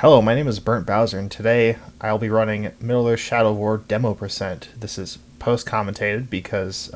Hello, my name is Burnt Bowser, and today I'll be running Middle-earth Shadow War Demo Percent. This is post-commentated because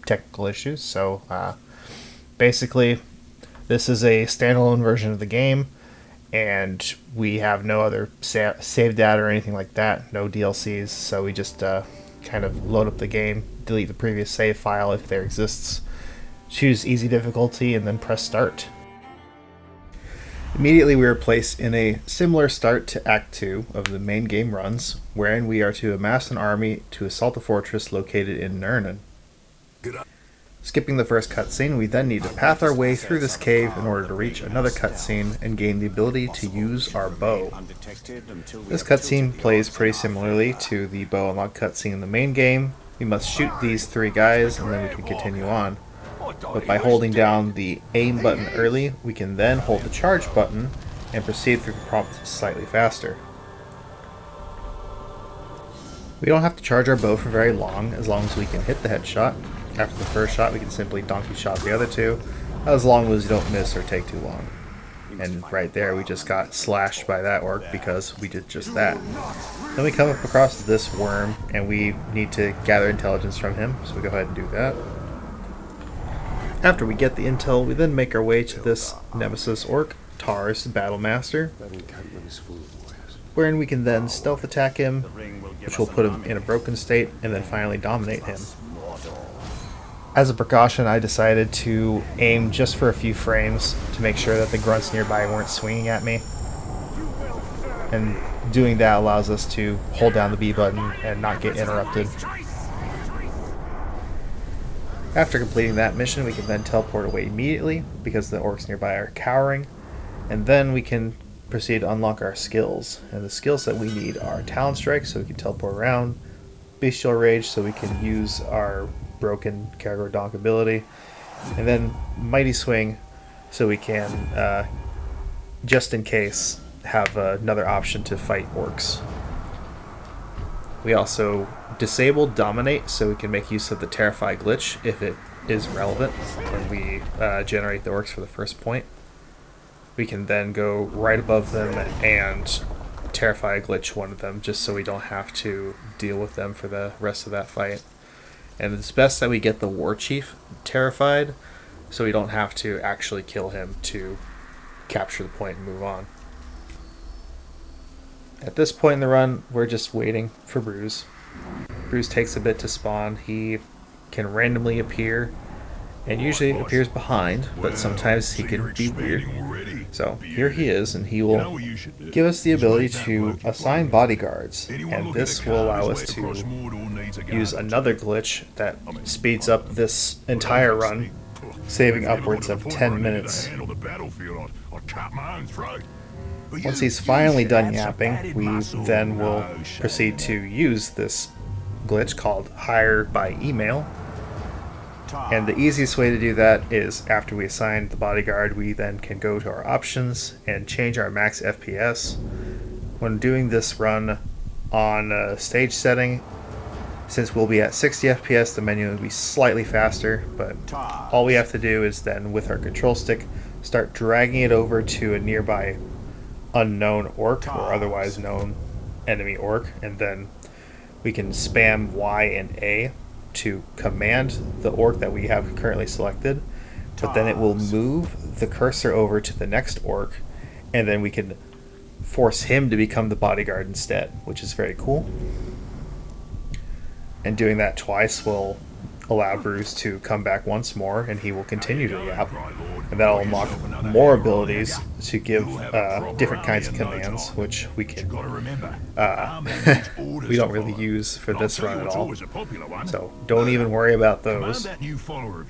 technical issues, so basically this is a standalone version of the game, and we have no other save data or anything like that, no DLCs, so we just kind of load up the game, delete the previous save file if there exists, choose easy difficulty, and then press start. Immediately we are placed in a similar start to Act 2 of the main game runs, wherein we are to amass an army to assault a fortress located in Nurnen. Skipping the first cutscene, we then need to path our way through this cave in order to reach another cutscene and gain the ability to use our bow. This cutscene plays pretty similarly to the bow unlock cutscene in the main game. We must shoot these three guys and then we can continue on. But by holding down the aim button early, we can then hold the charge button and proceed through the prompt slightly faster. We don't have to charge our bow for very long, as long as we can hit the headshot. After the first shot, we can simply donkey shot the other two, as long as you don't miss or take too long. And right there, we just got slashed by that orc because we did just that. Then we come up across this worm, and we need to gather intelligence from him, so we go ahead and do that. After we get the intel, we then make our way to this Nemesis Orc, Tar's Battlemaster, wherein we can then stealth attack him, which will put him in a broken state, and then finally dominate him. As a precaution, I decided to aim just for a few frames to make sure that the grunts nearby weren't swinging at me. And doing that allows us to hold down the B button and not get interrupted. After completing that mission, we can then teleport away immediately because the orcs nearby are cowering, and then we can proceed to unlock our skills. And the skills that we need are Talon Strike, so we can teleport around, Bestial Rage, so we can use our broken Caragor Donk ability, and then Mighty Swing, so we can, just in case, have another option to fight orcs. We also disabled Dominate, so we can make use of the Terrify glitch if it is relevant when we generate the orcs for the first point. We can then go right above them and Terrify glitch one of them, just so we don't have to deal with them for the rest of that fight. And it's best that we get the War Chief terrified, so we don't have to actually kill him to capture the point and move on. At this point in the run, we're just waiting for Bruz. Bruz takes a bit to spawn. He can randomly appear, and usually appears behind, but sometimes he can be weird. So here he is, and he will give us the ability to assign bodyguards, and this will allow us to use another glitch that speeds up this entire run, saving upwards of 10 minutes. Once he's finally done yapping, we then will proceed to use this glitch called Hire by Email. And the easiest way to do that is after we assign the bodyguard, we then can go to our options and change our max FPS. When doing this run on stage setting, since we'll be at 60 FPS, the menu will be slightly faster, but all we have to do is then, with our control stick, start dragging it over to a nearby unknown orc, or otherwise known enemy orc, and then we can spam Y and A to command the orc that we have currently selected, but then it will move the cursor over to the next orc, and then we can force him to become the bodyguard instead, which is very cool. And doing that twice will allow Bruz to come back once more, and he will continue to yap, and that'll unlock more abilities to give different kinds of commands, which we can we don't really use for this run at all, so don't even worry about those.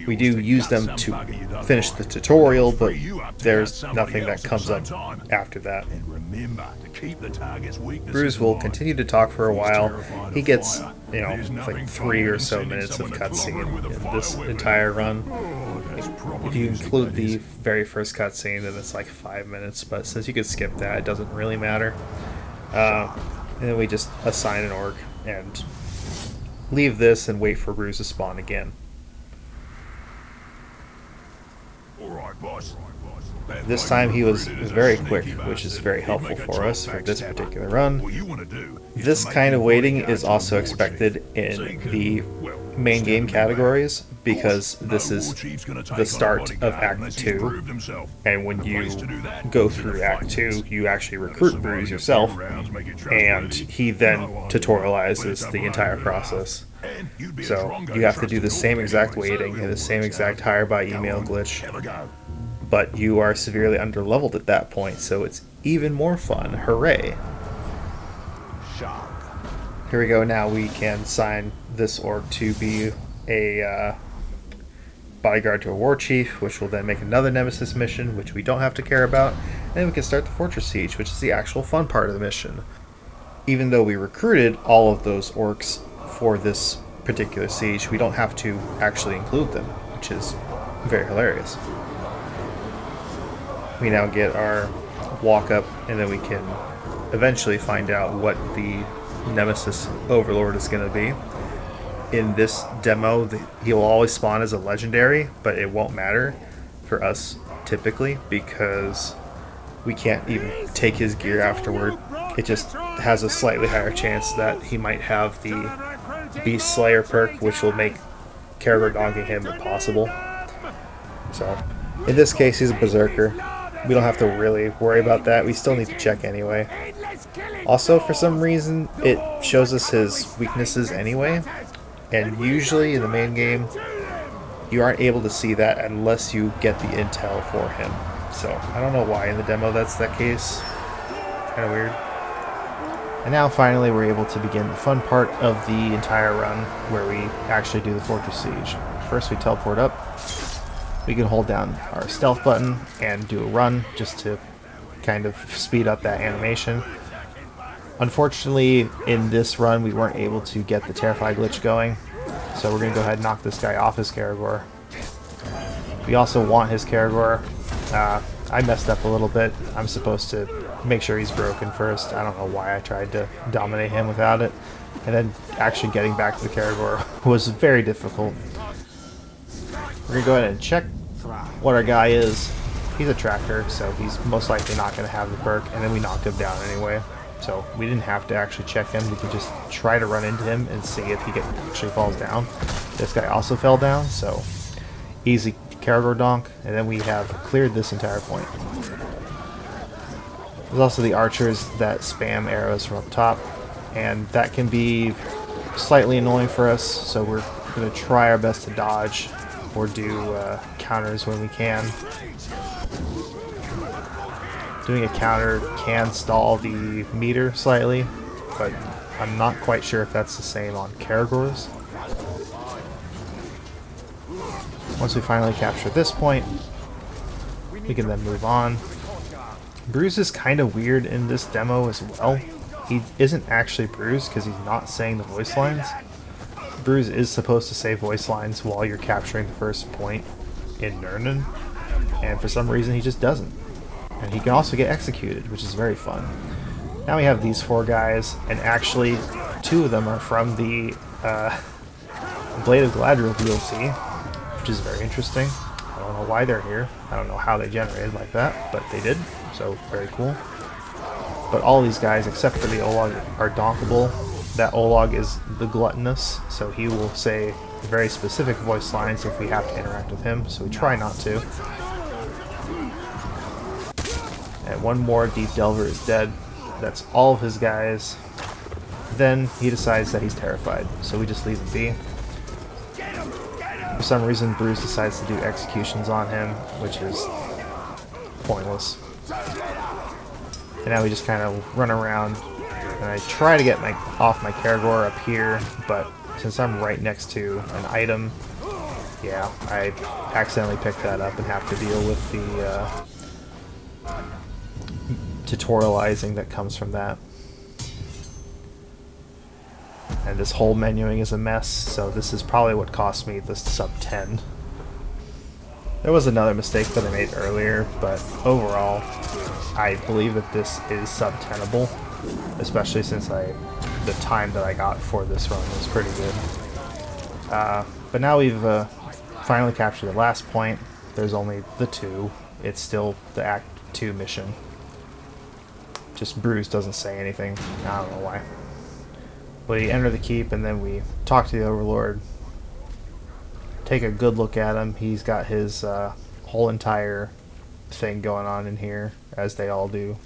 We do use them to finish the tutorial, but there's nothing that comes up after that. Bruz will continue to talk for a while. He gets, like 3 or so minutes of cutscene in this entire run. If you include the very first cutscene, then it's like 5 minutes, but since you could skip that, it doesn't really matter. And then we just assign an orc and leave this and wait for Bruz to spawn again. Alright, boss. This time he was very quick, which is very helpful for us for this particular run. This kind of waiting is also expected in the main game categories because this is the start of Act 2, and when you go through Act 2 you actually recruit Bruz yourself, and he then tutorializes the entire process. So you have to do the same exact waiting and the same exact hire by email glitch, but you are severely underleveled at that point, so it's even more fun. Hooray! Here we go. Now we can sign this orc to be a bodyguard to a war chief, which will then make another nemesis mission, which we don't have to care about, and then we can start the fortress siege, which is the actual fun part of the mission. Even though we recruited all of those orcs for this particular siege, we don't have to actually include them, which is very hilarious. We now get our walk up, and then we can eventually find out what the Nemesis Overlord is going to be. In this demo, he will always spawn as a legendary, but it won't matter for us typically because we can't even take his gear afterward. It just has a slightly higher chance that he might have the Beast Slayer perk, which will make Caragor Donking him impossible. So, in this case, he's a Berserker. We don't have to really worry about that. We still need to check anyway. Also, for some reason, it shows us his weaknesses anyway. And usually in the main game, you aren't able to see that unless you get the intel for him. So, I don't know why in the demo that's that case. Kind of weird. And now finally we're able to begin the fun part of the entire run, where we actually do the fortress siege. First we teleport up. We can hold down our stealth button and do a run just to kind of speed up that animation. Unfortunately, in this run we weren't able to get the Terrify glitch going, so we're going to go ahead and knock this guy off his Caragor. We also want his Caragor. I messed up a little bit. I'm supposed to make sure he's broken first. I don't know why I tried to dominate him without it. And then actually getting back to the Caragor was very difficult. We're going to go ahead and check what our guy is. He's a tracker, so he's most likely not going to have the perk, and then we knocked him down anyway. So we didn't have to actually check him. We could just try to run into him and see if he actually falls down. This guy also fell down, so easy Caragor Donk, and then we have cleared this entire point. There's also the archers that spam arrows from up top, and that can be slightly annoying for us, so we're going to try our best to dodge or do counters when we can. Doing a counter can stall the meter slightly, but I'm not quite sure if that's the same on Caragors. Once we finally capture this point, we can then move on. Bruz is kind of weird in this demo as well. He isn't actually Bruz because he's not saying the voice lines. Bruz is supposed to say voice lines while you're capturing the first point in Nurnen, and for some reason he just doesn't. And he can also get executed, which is very fun. Now we have these four guys, and actually two of them are from the Blade of Galadriel DLC, which is very interesting. I don't know why they're here. I don't know how they generated like that, but they did, so very cool. But all these guys, except for the Olog, are donkable. That Olog is the gluttonous, so he will say very specific voice lines if we have to interact with him, so we try not to. And one more Deep Delver is dead. That's all of his guys. Then he decides that he's terrified, so we just leave him be. For some reason, Bruz decides to do executions on him, which is pointless. And now we just kind of run around, and I try to get off my Caragor up here, but since I'm right next to an item, yeah, I accidentally picked that up and have to deal with the tutorializing that comes from that. And this whole menuing is a mess, so this is probably what cost me the sub 10. There was another mistake that I made earlier, but overall, I believe that this is sub 10able, especially since the time that I got for this run was pretty good. But now we've finally captured the last point. There's only the two, it's still the Act 2 mission. Just Bruz doesn't say anything. I don't know why. We enter the keep and then we talk to the Overlord. Take a good look at him. He's got his whole entire thing going on in here, as they all do.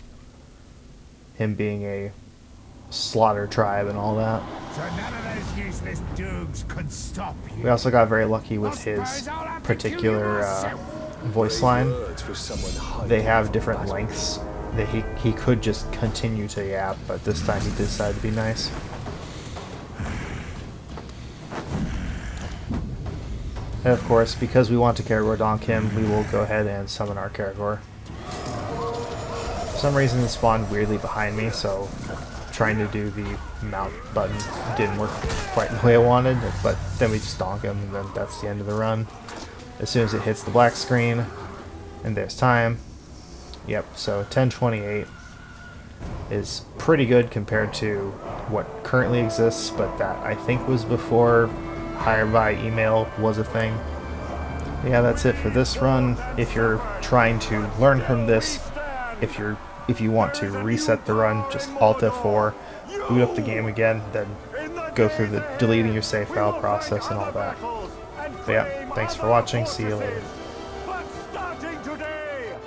Him being a slaughter tribe and all that. So none of those useless doogs could stop you. We also got very lucky with his particular voice line. They have different lengths that he could just continue to yap, but this time he decided to be nice. And of course, because we want to Caragor Donk him, we will go ahead and summon our Caragor. For some reason it spawned weirdly behind me, so trying to do the mount button didn't work quite the way I wanted, but then we just donk him, and then that's the end of the run. As soon as it hits the black screen, and there's time. Yep, so 1028 is pretty good compared to what currently exists, but that I think was before hire by email was a thing. Yeah, that's it for this run. If you're trying to learn from this, if you want to reset the run, just Alt F4, boot up the game again, then go through the deleting your save file process and all that. But yeah, thanks for watching. See you later.